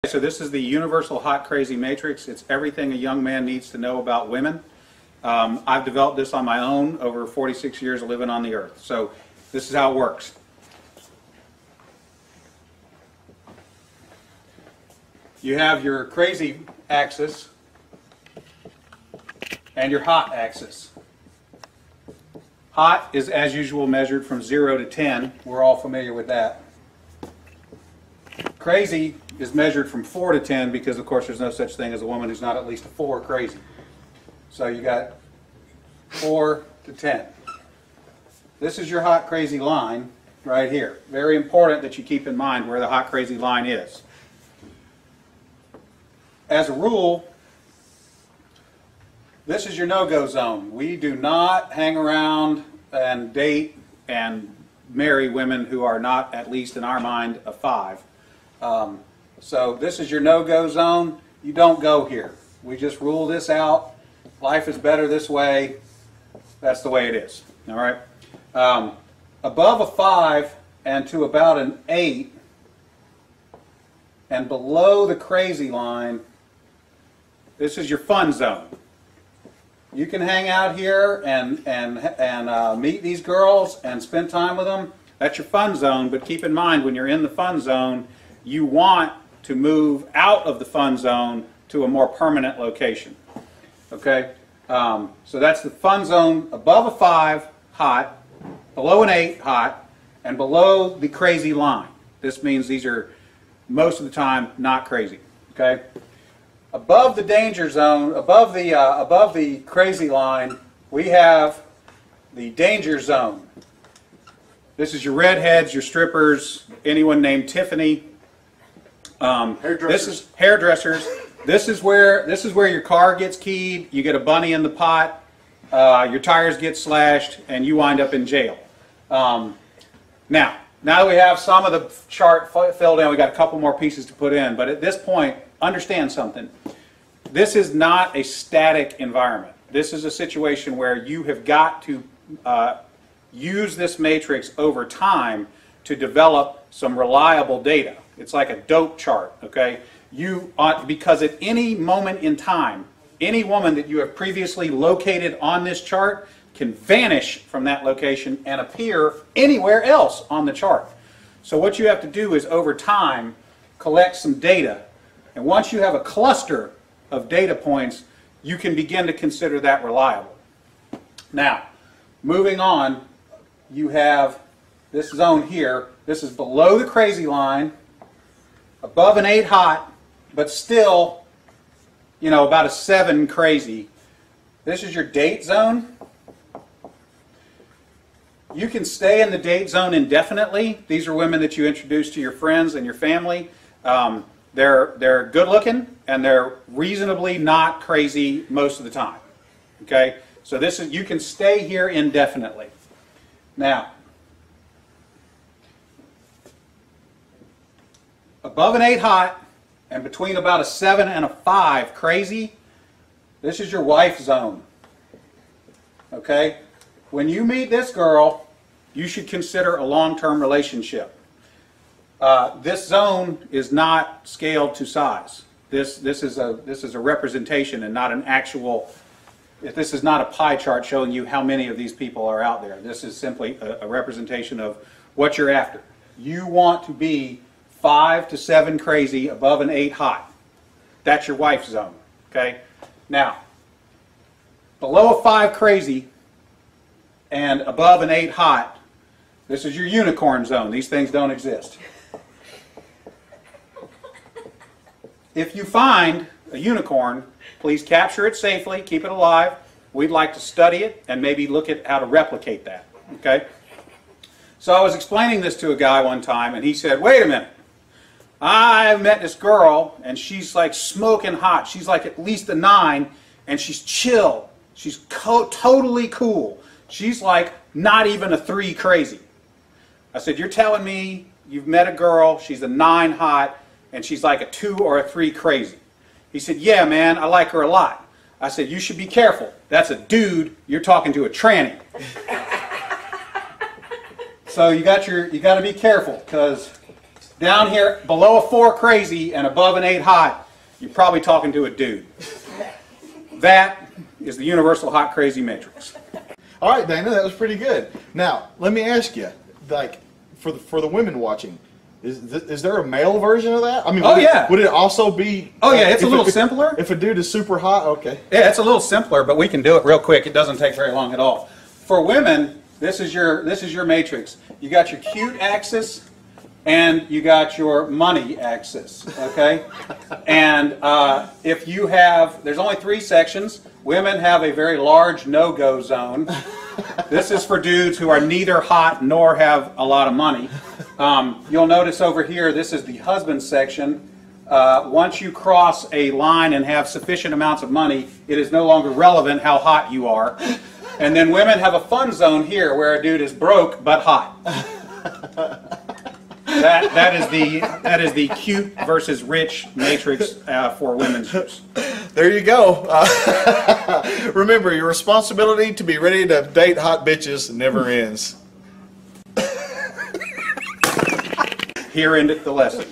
So this is the Universal Hot Crazy Matrix. It's everything a young man needs to know about women. I've developed this on my own over 46 years of living on the earth. So this is how it works. You have your crazy axis and your hot axis. Hot is, as usual, measured from 0 to 10. We're all familiar with that. Crazy is measured from 4 to 10 because, of course, there's no such thing as a woman who's not at least a 4 crazy. So you got 4 to 10. This is your hot crazy line right here. Very important that you keep in mind where the hot crazy line is. As a rule, this is your no-go zone. We do not hang around and date and marry women who are not, at least in our mind, a 5. So this is your no-go zone. You don't go here. We just rule this out. Life is better this way. That's the way it is. All right. Above a 5 and to about an 8 and below the crazy line, this is your fun zone. You can hang out here and meet these girls and spend time with them. That's your fun zone, but keep in mind when you're in the fun zone, you want to move out of the fun zone to a more permanent location. Okay? So that's the fun zone above a 5, hot, below an 8, hot, and below the crazy line. This means these are most of the time not crazy. Okay? Above the danger zone, above the crazy line, we have the danger zone. This is your redheads, your strippers, anyone named Tiffany. This is hairdressers. This is where your car gets keyed. You get a bunny in the pot. Your tires get slashed, and you wind up in jail. Now that we have some of the chart filled in, we got a couple more pieces to put in. But at this point, understand something. This is not a static environment. This is a situation where you have got to use this matrix over time to develop some reliable data. It's like a dope chart, okay? Because at any moment in time, any woman that you have previously located on this chart can vanish from that location and appear anywhere else on the chart. So what you have to do is over time collect some data, and once you have a cluster of data points, you can begin to consider that reliable. Now, moving on, you have this zone here. This is below the crazy line, above an 8 hot, but still, you know, about a 7 crazy. This is your date zone. You can stay in the date zone indefinitely. These are women that you introduce to your friends and your family. They're good looking and they're reasonably not crazy most of the time. Okay? So this is, you can stay here indefinitely. Now, above an 8 hot and between about a 7 and a 5 crazy, this is your wife zone. Okay? When you meet this girl, you should consider a long-term relationship. This zone is not scaled to size. This is a representation and not an actual. This is not a pie chart showing you how many of these people are out there. This is simply a representation of what you're after. You want to be 5 to 7 crazy, above an 8 hot. That's your wife zone. Okay. Now, below a 5 crazy and above an 8 hot, this is your unicorn zone. These things don't exist. If you find a unicorn, please capture it safely, keep it alive. We'd like to study it and maybe look at how to replicate that. Okay? So I was explaining this to a guy one time and he said, wait a minute. I met this girl and she's like smoking hot. She's like at least a 9 and she's chill. She's totally cool. She's like not even a 3 crazy. I said, you're telling me you've met a girl, she's a 9 hot, and she's like a 2 or a 3 crazy. He said, yeah, man, I like her a lot. I said, you should be careful. That's a dude. You're talking to a tranny. So you got to be careful because Down here, below a 4 crazy and above an 8 hot, you're probably talking to a dude. That is the universal hot crazy matrix. All right, Dana, that was pretty good. Now, let me ask you, like, for the women watching, is there a male version of that? I mean, would it also be? Oh yeah, it's a little simpler. If a dude is super hot, okay. Yeah, it's a little simpler, but we can do it real quick. It doesn't take very long at all. For women, this is your matrix. You got your cute axis, and you got your money axis. Okay, and if you have, there's only 3 sections. Women have a very large no-go zone. This is for dudes who are neither hot nor have a lot of money. You'll notice over here, this is the husband section. Once you cross a line and have sufficient amounts of money, it is no longer relevant how hot you are. And then women have a fun zone here where a dude is broke but hot. That is the cute versus rich matrix for women's use. There you go. Remember, your responsibility to be ready to date hot bitches never ends. Here endeth the lesson.